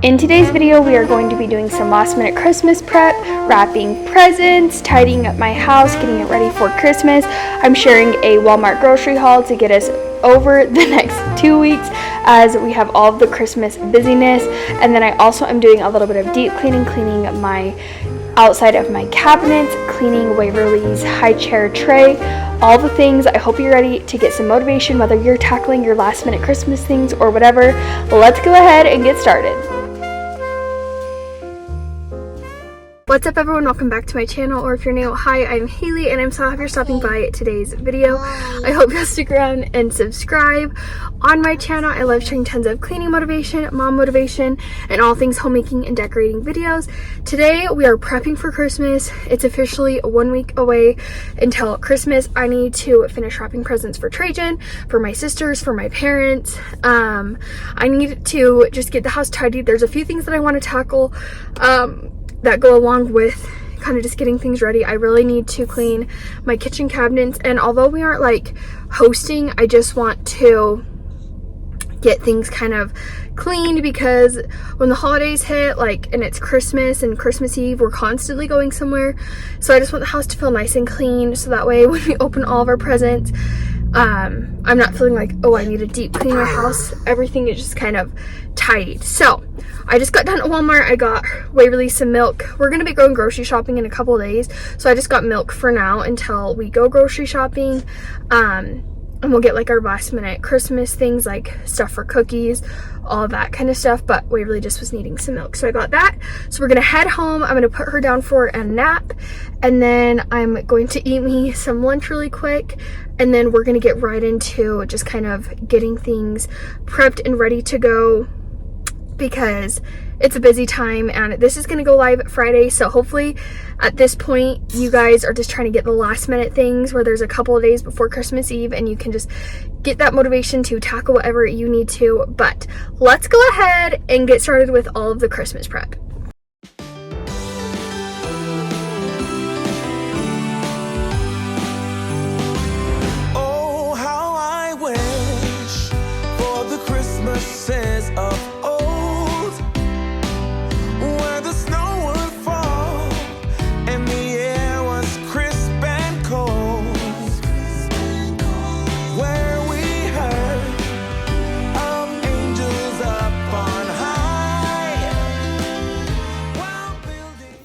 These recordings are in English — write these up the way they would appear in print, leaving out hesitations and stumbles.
In today's video, we are going to be doing some last minute Christmas prep, wrapping presents, tidying up my house, getting it ready for Christmas. I'm sharing a Walmart grocery haul to get us over the next 2 weeks as we have all of the Christmas busyness. And then I also am doing a little bit of deep cleaning my outside of my cabinets, cleaning Waverly's high chair tray, all the things. I hope you're ready to get some motivation, whether you're tackling your last minute Christmas things or whatever. Let's go ahead and get started. What's up everyone, welcome back to my channel, or if you're new, hi, I'm Haley and I'm so happy you're stopping by today's video. I hope you'll stick around and subscribe. On my channel, I love sharing tons of cleaning motivation, mom motivation, and all things homemaking and decorating videos. Today we are prepping for Christmas. It's officially 1 week away until Christmas. I need to finish wrapping presents for Trajan, for my sisters, for my parents. I need to just get the house tidy. There's a few things that I want to tackle that go along with kind of just getting things ready. I really need to clean my kitchen cabinets, and although we aren't like hosting, I just want to get things kind of cleaned because when the holidays hit, and it's Christmas and Christmas Eve, we're constantly going somewhere. So I just want the house to feel nice and clean so that way when we open all of our presents, I'm not feeling like, oh, I need to deep clean my house. Everything is just kind of tidied. So I just got done at Walmart. I got Waverly some milk. We're going to be going grocery shopping in a couple of days, so I just got milk for now until we go grocery shopping. And we'll get like our last minute Christmas things, like stuff for cookies, all that kind of stuff, but Waverly just was needing some milk, so I got that. So we're gonna head home. I'm gonna put her down for a nap, and then I'm going to eat me some lunch really quick, and then we're gonna get right into just kind of getting things prepped and ready to go because it's a busy time, and this is going to go live Friday, so hopefully at this point you guys are just trying to get the last minute things where there's a couple of days before Christmas Eve and you can just get that motivation to tackle whatever you need to. But let's go ahead and get started with all of the Christmas prep. Oh, how I wish for the Christmases of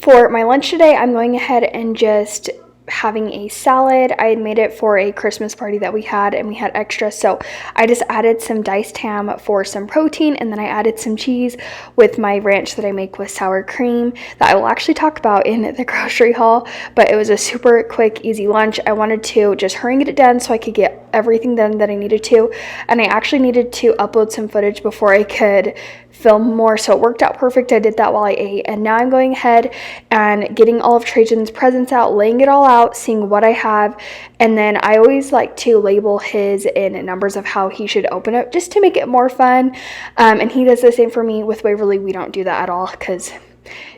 For my lunch today, I'm going ahead and just having a salad. I had made it for a Christmas party that we had, and we had extra, so I just added some diced ham for some protein, and then I added some cheese with my ranch that I make with sour cream that I will actually talk about in the grocery haul. But it was a super quick, easy lunch. I wanted to just hurry and get it done so I could get everything done that I needed to, and I actually needed to upload some footage before I could film more, so it worked out perfect. I did that while I ate, and now I'm going ahead and getting all of Trajan's presents out, laying it all out, seeing what I have, and then I always like to label his in numbers of how he should open it just to make it more fun, and he does the same for me. With Waverly, we don't do that at all because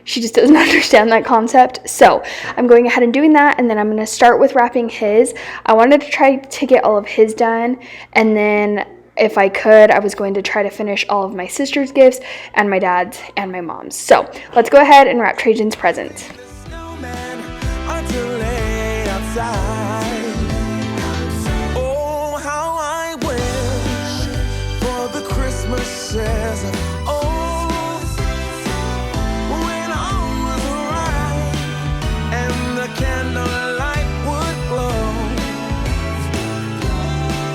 she just doesn't understand that concept. So I'm going ahead and doing that, and then I'm going to start with wrapping his. I wanted to try to get all of his done, and then if I could, I was going to try to finish all of my sister's gifts and my dad's and my mom's. So let's go ahead and wrap Trajan's presents. Oh, how I wish for the Christmases of old, when all was right and the candlelight would glow,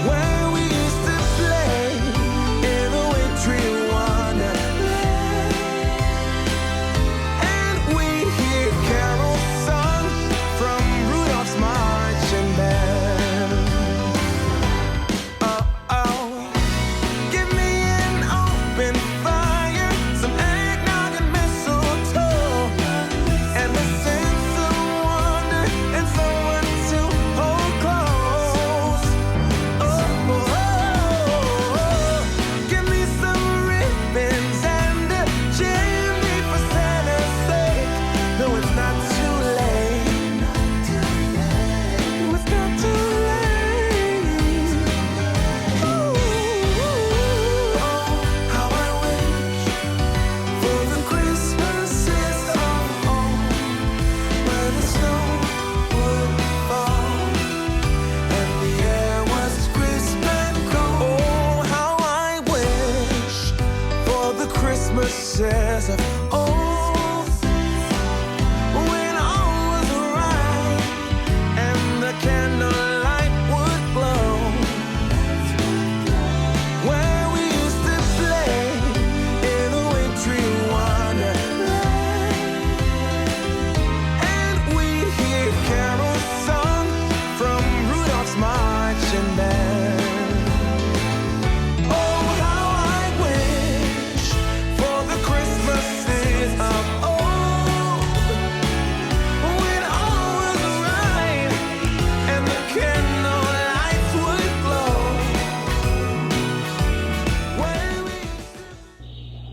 where we used to play in the wintry wonderland, and we hear carols sung from Rudolph's marching band. Oh, oh, give me an open fire, some eggnog and mistletoe, and the sense of wonder and someone to hold close. Oh, oh, oh, give me some ribbons and a chimney for Santa's sake. No, it's not too late. No, it's not too late. Ooh, oh, how I wish for Christmases of old, when all was right and the candlelight would glow, where we used to play in the wintry wonderland, and we'd hear carols sung from Rudolph's marching band.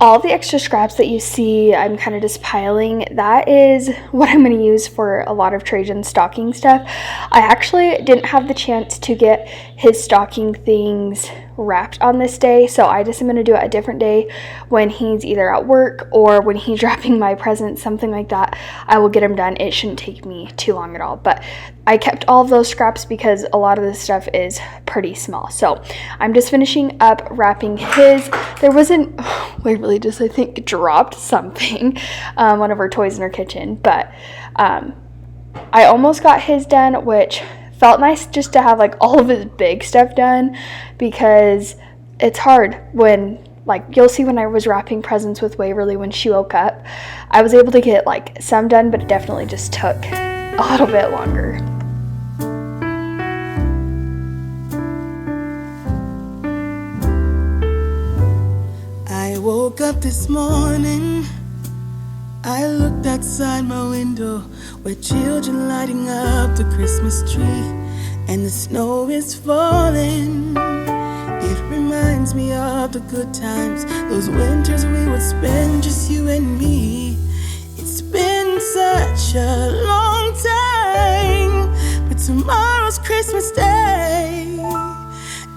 All the extra scraps that you see, I'm kind of just piling, that is what I'm going to use for a lot of Trajan's stocking stuff. I actually didn't have the chance to get his stocking things wrapped on this day, so I just am going to do it a different day when he's either at work or when he's wrapping my presents, something like that. I will get them done. It shouldn't take me too long at all, but I kept all of those scraps because a lot of this stuff is pretty small. So I'm just finishing up wrapping his. There wasn't, we really just, I think, dropped something, one of our toys in our kitchen, but I almost got his done, which felt nice just to have like all of his big stuff done, because it's hard when, like, you'll see when I was wrapping presents with Waverly when she woke up, I was able to get like some done, but it definitely just took a little bit longer. I woke up this morning, I looked outside my window where children lighting up the Christmas tree, and the snow is falling. It reminds me of the good times, those winters we would spend just you and me. It's been such a long time, but tomorrow's Christmas Day,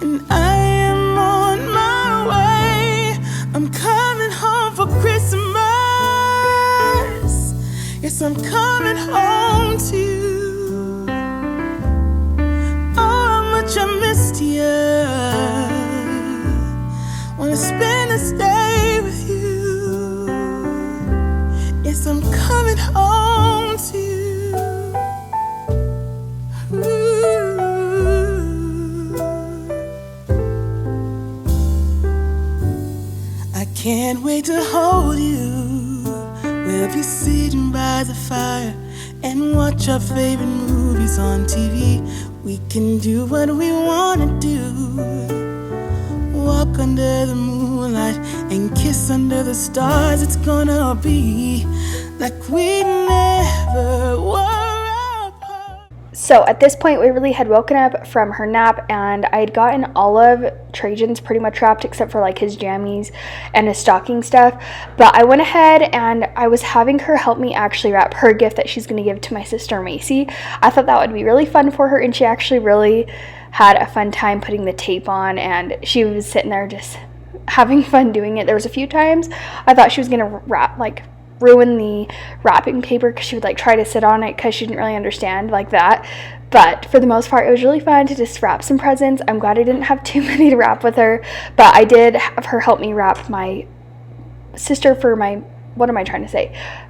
and I am on my way. I'm coming home for Christmas. Yes, I'm coming home to you. Oh, how much I missed you. Wanna spend this day with you. Yes, I'm coming home to you. Ooh. I can't wait to hold you. We'll be sitting by the fire and watch our favorite movies on TV. We can do what we wanna do. Walk under the moonlight and kiss under the stars. It's gonna be like we never were apart. So at this point, Waverly had woken up from her nap, and I had gotten all of Trajan's pretty much wrapped except for like his jammies and his stocking stuff. But I went ahead and I was having her help me actually wrap her gift that she's going to give to my sister Macy. I thought that would be really fun for her, and she actually really had a fun time putting the tape on, and she was sitting there just having fun doing it. There was a few times I thought she was going to ruin the wrapping paper because she would like try to sit on it because she didn't really understand like that. But for the most part, it was really fun to just wrap some presents. I'm glad I didn't have too many to wrap with her, but I did have her help me wrap my sister for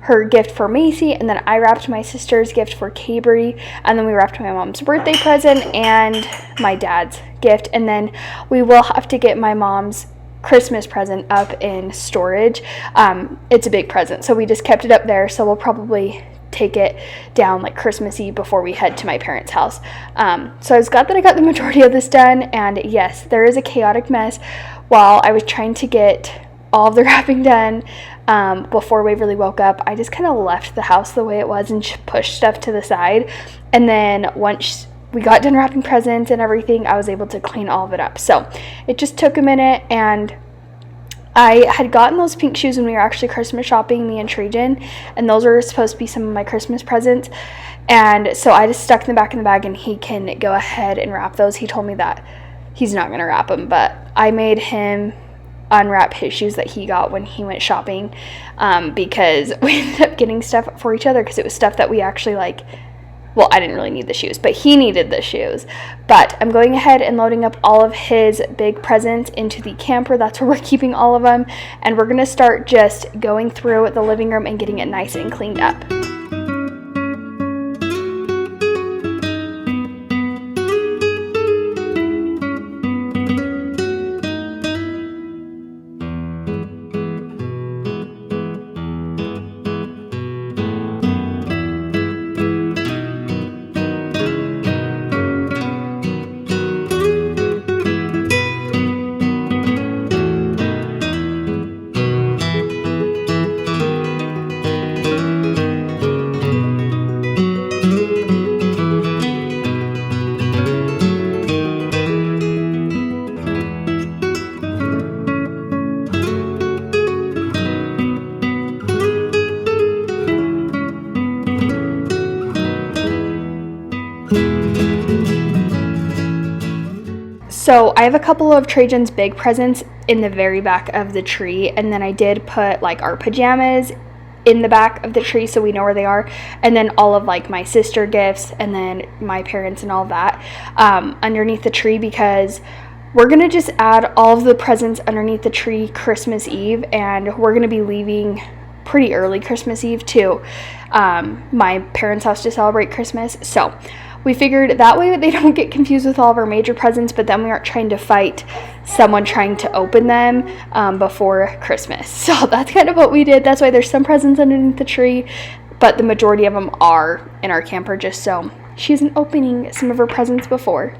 her gift for Macy, and then I wrapped my sister's gift for Cabri, and then we wrapped my mom's birthday present and my dad's gift, and then we will have to get my mom's Christmas present up in storage. It's a big present, so we just kept it up there, so we'll probably take it down like Christmas Eve before we head to my parents' house. So I was glad that I got the majority of this done, and yes, there is a chaotic mess. While I was trying to get all of the wrapping done before Waverly woke up, I just kind of left the house the way it was and pushed stuff to the side, and then once we got done wrapping presents and everything, I was able to clean all of it up. So it just took a minute, and I had gotten those pink shoes when we were actually Christmas shopping, me and Trajan, and those were supposed to be some of my Christmas presents, and so I just stuck them back in the bag and he can go ahead and wrap those. He told me that he's not going to wrap them, but I made him unwrap his shoes that he got when he went shopping, because we ended up getting stuff for each other because it was stuff that we actually Well, I didn't really need the shoes, but he needed the shoes. But I'm going ahead and loading up all of his big presents into the camper. That's where we're keeping all of them. And we're going to start just going through the living room and getting it nice and cleaned up. So I have a couple of Trajan's big presents in the very back of the tree, and then I did put like our pajamas in the back of the tree so we know where they are, and then all of like my sister gifts and then my parents and all that underneath the tree, because we're gonna just add all of the presents underneath the tree Christmas Eve, and we're gonna be leaving pretty early Christmas Eve to my parents' house to celebrate Christmas. So we figured that way they don't get confused with all of our major presents, but then we aren't trying to fight someone trying to open them before Christmas. So that's kind of what we did. That's why there's some presents underneath the tree, but the majority of them are in our camper, just so she isn't opening some of her presents before.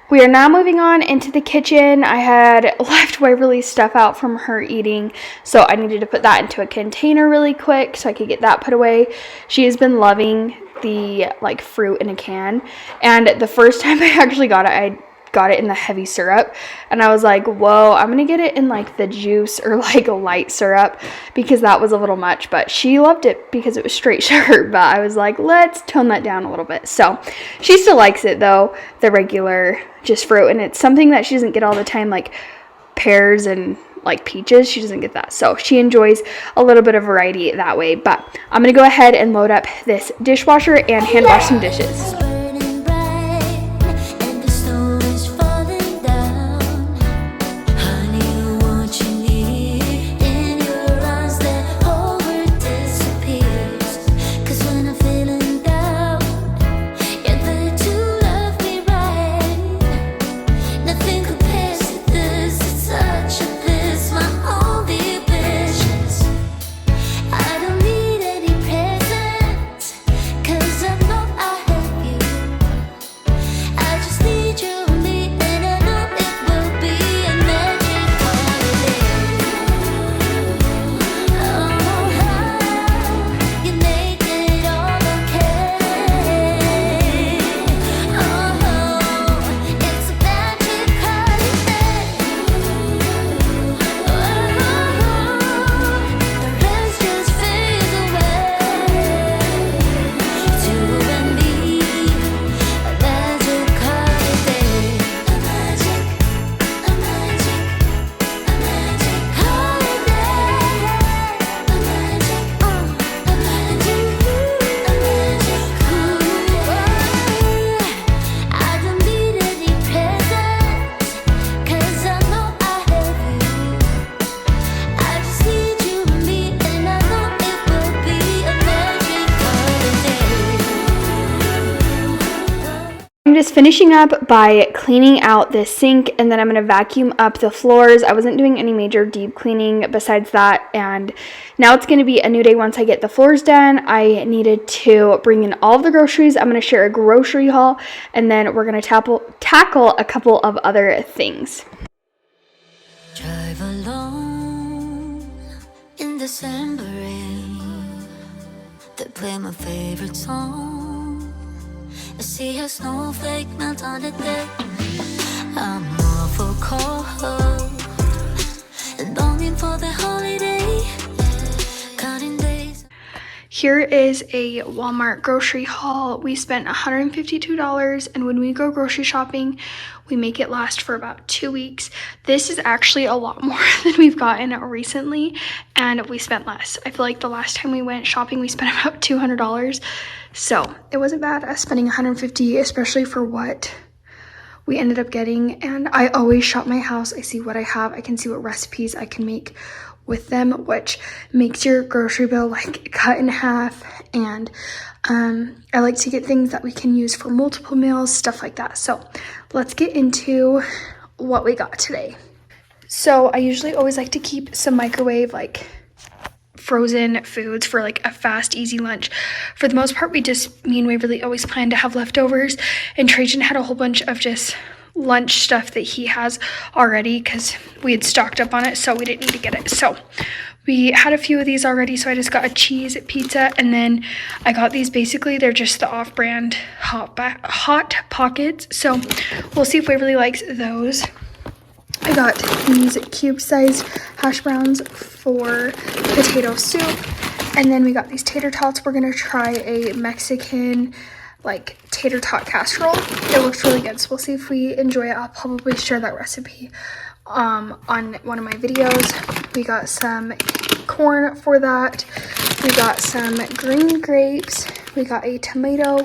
We are now moving on into the kitchen. I had left Waverly's stuff out from her eating, so I needed to put that into a container really quick so I could get that put away. She has been loving the like fruit in a can, and the first time I actually got it, I got it in the heavy syrup, and I was like, whoa, I'm gonna get it in like the juice or like a light syrup, because that was a little much. But she loved it because it was straight sugar, but I was like, let's tone that down a little bit. So she still likes it though, the regular just fruit, and it's something that she doesn't get all the time, like pears and like peaches. She doesn't get that, so she enjoys a little bit of variety that way. But I'm gonna go ahead and load up this dishwasher and hand wash some dishes. I don't need any presents, 'cause I know I have you. just finishing up by cleaning out this sink, and then I'm going to vacuum up the floors. I wasn't doing any major deep cleaning besides that, and now it's going to be a new day once I get the floors done. I needed to bring in all of the groceries. I'm going to share a grocery haul, and then we're going to tackle a couple of other things. Drive alone in December rain. They play my favorite song. I see a snowflake melt on the deck. I'm awful cold and longing for the holiday. Counting days. Here is a Walmart grocery haul. We spent $152, and when we go grocery shopping, we make it last for about 2 weeks. This is actually a lot more than we've gotten recently, and we spent less. I feel like the last time we went shopping, we spent about $200. So it wasn't bad us spending $150, especially for what we ended up getting. And I always shop my house. I see what I have. I can see what recipes I can make with them, which makes your grocery bill like cut in half. And I like to get things that we can use for multiple meals, stuff like that. So let's get into what we got today. So I usually always like to keep some microwave like frozen foods for like a fast, easy lunch. For the most part, me and Waverly always plan to have leftovers, and Trajan had a whole bunch of just lunch stuff that he has already because we had stocked up on it, so we didn't need to get it. So we had a few of these already, so I just got a cheese pizza, and then I got these. Basically, they're just the off-brand hot pockets, so we'll see if Waverly likes those. I got these cube-sized hash browns for potato soup, and then we got these tater tots. We're gonna try a Mexican like tater tot casserole. It looks really good, so we'll see if we enjoy it. I'll probably share that recipe on one of my videos. We got some corn for that. We got some green grapes. We got a tomato,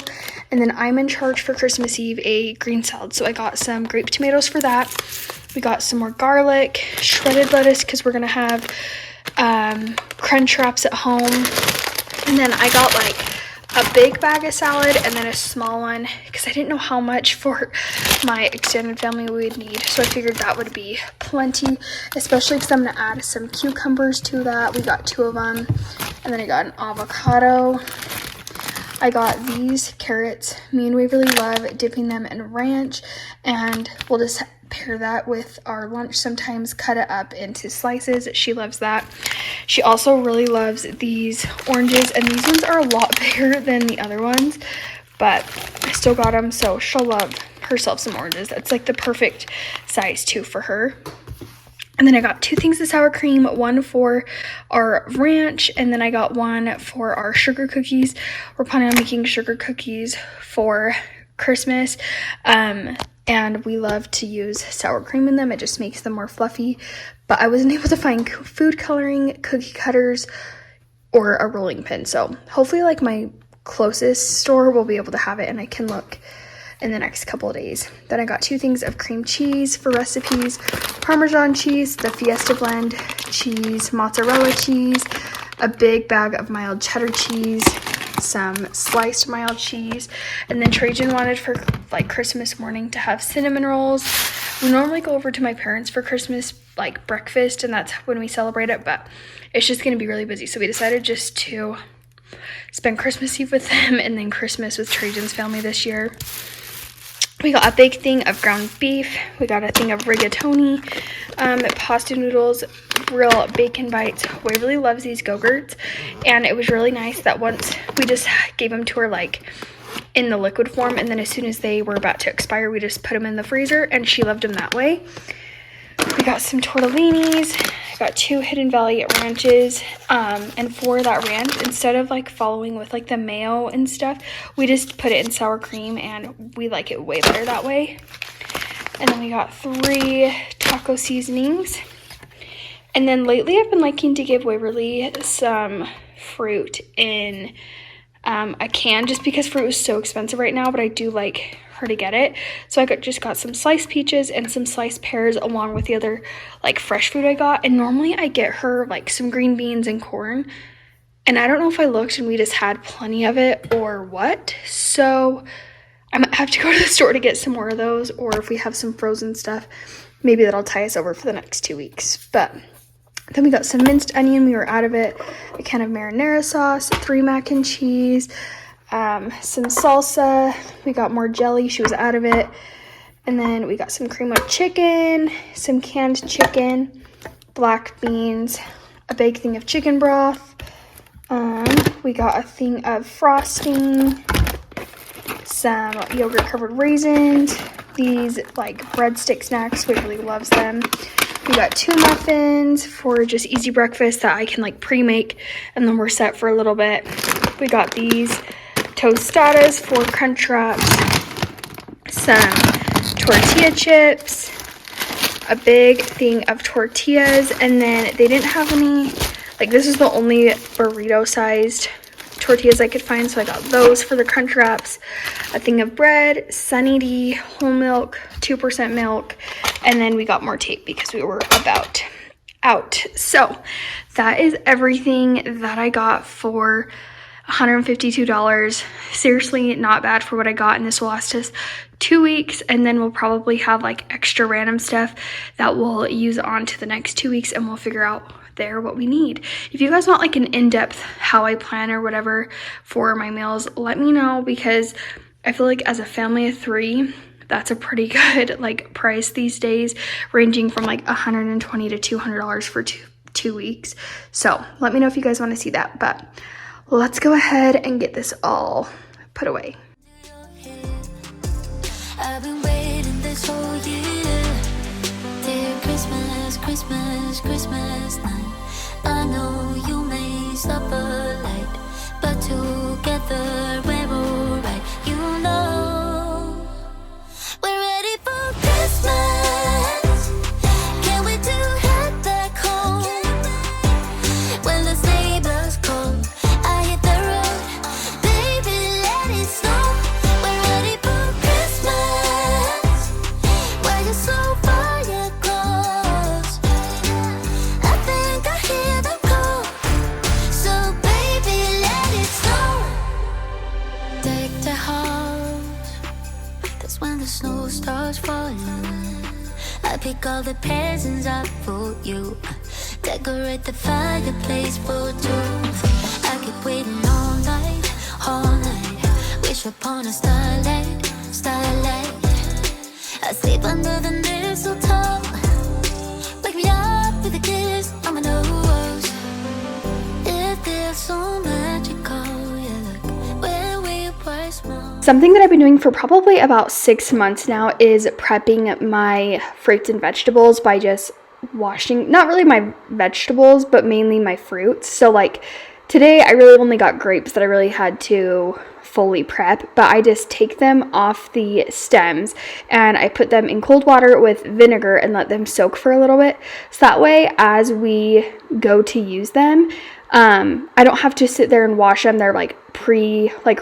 and then I'm in charge for Christmas Eve a green salad, so I got some grape tomatoes for that. We got some more garlic, shredded lettuce because we're gonna have crunch wraps at home, and then I got like a big bag of salad and then a small one because I didn't know how much for my extended family we would need, so I figured that would be plenty, especially because I'm gonna add some cucumbers to that. We got 2 of them, and then I got an avocado. I got these carrots. Me and Waverly love dipping them in ranch, and we'll just pair that with our lunch, sometimes cut it up into slices. She loves that. She also really loves these oranges, and these ones are a lot bigger than the other ones, but I still got them, so she'll love herself some oranges. That's like the perfect size too for her. And then I got 2 things of sour cream, one for our ranch, and then I got one for our sugar cookies. We're planning on making sugar cookies for Christmas, and we love to use sour cream in them. It just makes them more fluffy, but I wasn't able to find food coloring, cookie cutters, or a rolling pin, so hopefully like my closest store will be able to have it, and I can look in the next couple of days. Then I got 2 things of cream cheese for recipes, Parmesan cheese, the Fiesta blend cheese, mozzarella cheese, a big bag of mild cheddar cheese, some sliced mild cheese, and then Trajan wanted for like Christmas morning to have cinnamon rolls. We normally go over to my parents for Christmas like breakfast, and that's when we celebrate it, but it's just gonna be really busy, so we decided just to spend Christmas Eve with them and then Christmas with Trajan's family this year. We got a big thing of ground beef. We got a thing of rigatoni, pasta noodles, real bacon bites. Waverly loves these Go-Gurts, and it was really nice that once we just gave them to her like in the liquid form, and then as soon as they were about to expire, we just put them in the freezer, and she loved them that way. We got some tortellinis. I got 2 Hidden Valley ranches, and for that ranch, instead of like following with like the mayo and stuff, we just put it in sour cream, and we like it way better that way. And then we got 3 taco seasonings. And then lately I've been liking to give Waverly some fruit in a can, just because fruit is so expensive right now, but I do like her to get it. So I just got some sliced peaches and some sliced pears along with the other like fresh food I got. And normally I get her like some green beans and corn, and I don't know if I looked and we just had plenty of it or what. So I might have to go to the store to get some more of those, or if we have some frozen stuff, maybe that'll tie us over for the next 2 weeks. But then we got some minced onion, we were out of it, a can of marinara sauce, 3 mac and cheese, some salsa, we got more jelly, she was out of it, and then we got some cream of chicken, some canned chicken, black beans, a big thing of chicken broth, we got a thing of frosting, some yogurt covered raisins, these like breadstick snacks, Waverly loves them. We got 2 muffins for just easy breakfast that I can like pre-make, and then we're set for a little bit. We got these tostadas for crunch wraps, some tortilla chips, a big thing of tortillas, and then they didn't have any, like this is the only burrito sized tortillas I could find, so I got those for the crunch wraps, a thing of bread, Sunny D, whole milk, 2% milk, and then we got more tape because we were about out. So that is everything that I got for $152. Seriously, not bad for what I got, and this will last us 2 weeks, and then we'll probably have like extra random stuff that we'll use on to the next 2 weeks, and we'll figure out there what we need. If you guys want like an in-depth how I plan or whatever for my meals, let me know, because I feel like as a family of 3, that's a pretty good like price these days, ranging from like $120 to $200 for two weeks. So let me know if you guys want to see that, but let's go ahead and get this all put away. I've been waiting this whole year. Dear Christmas, Christmas, Christmas night. I know you may stop a light, but together we're alright. You know we're ready for Christmas. Can't wait to head back home. When the sleigh bells call, I hit the road. Baby, let it snow. We're ready for Christmas. Why you so far across? I think I hear them call. So baby, let it snow. Deck the house. That's when the snow starts falling. I pick all the presents up for you. Decorate the fireplace for 2. I keep waiting all night, all night. Wish upon a starlight, starlight. I sleep under the mistletoe. Wake me up with a kiss on my nose. It feels so magical, yeah, look where we were small. Something that I've been doing for probably about 6 months now is prepping my fruits and vegetables by just washing, not really my vegetables, but mainly my fruits. So like today I really only got grapes that I really had to fully prep, but I just take them off the stems and I put them in cold water with vinegar and let them soak for a little bit. So that way as we go to use them, I don't have to sit there and wash them. They're like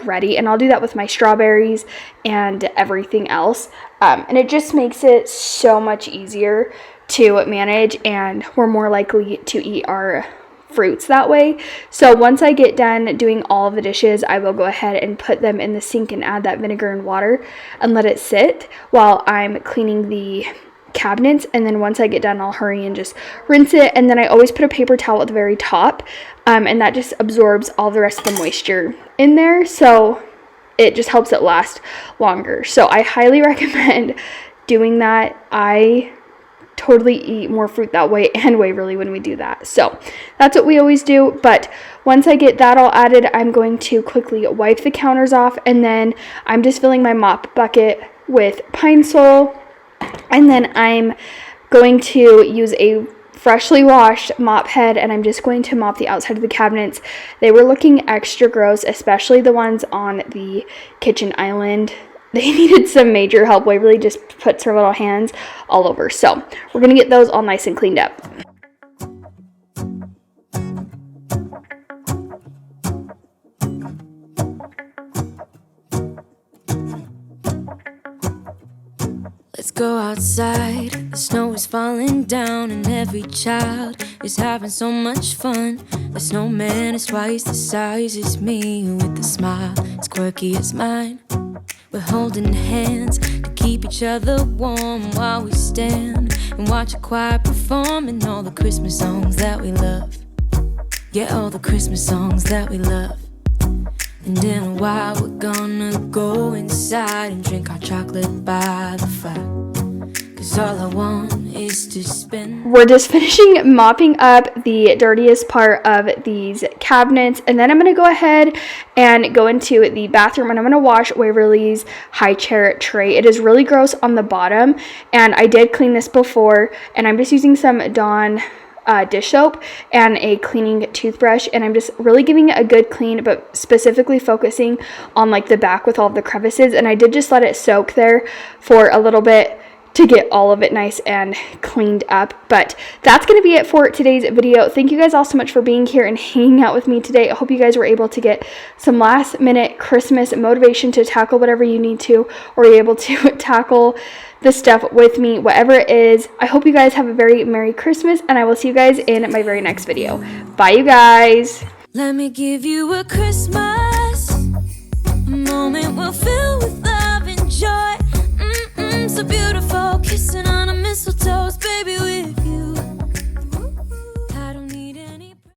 ready, and I'll do that with my strawberries and everything else. And it just makes it so much easier to manage, and we're more likely to eat our fruits that way. So once I get done doing all of the dishes, I will go ahead and put them in the sink and add that vinegar and water and let it sit while I'm cleaning the cabinets. And then once I get done, I'll hurry and just rinse it, and then I always put a paper towel at the very top, and that just absorbs all the rest of the moisture in there, so it just helps it last longer. So I highly recommend doing that. I totally eat more fruit that way, and Waverly when we do that. So that's what we always do. But once I get that all added, I'm going to quickly wipe the counters off, and then I'm just filling my mop bucket with Pine Sol, and then I'm going to use a freshly washed mop head, and I'm just going to mop the outside of the cabinets. They were looking extra gross, especially the ones on the kitchen island. They needed some major help. Waverly just puts her little hands all over. So we're going to get those all nice and cleaned up. Let's go outside, the snow is falling down and every child is having so much fun. The snowman is twice the size as me with a smile as quirky as mine. We're holding hands to keep each other warm while we stand and watch a choir performing all the Christmas songs that we love. Yeah, all the Christmas songs that we love. And in a while we're gonna go inside and drink our chocolate by the fire. 'Cause all I want is to spend. We're just finishing mopping up the dirtiest part of these cabinets, and then I'm going to go ahead and go into the bathroom, and I'm going to wash Waverly's high chair tray. It is really gross on the bottom, and I did clean this before, and I'm just using some Dawn dish soap and a cleaning toothbrush, and I'm just really giving it a good clean, but specifically focusing on like the back with all of the crevices. And I did just let it soak there for a little bit to get all of it nice and cleaned up. But that's going to be it for today's video. Thank you guys all so much for being here and hanging out with me today. I hope you guys were able to get some last minute Christmas motivation to tackle whatever you need to, or you're able to tackle the stuff with me, whatever it is. I hope you guys have a very Merry Christmas, and I will see you guys in my very next video. Bye, you guys. Let me give you a Christmas, a moment we'll fill with love and joy. So beautiful, kissing on a mistletoe, baby, with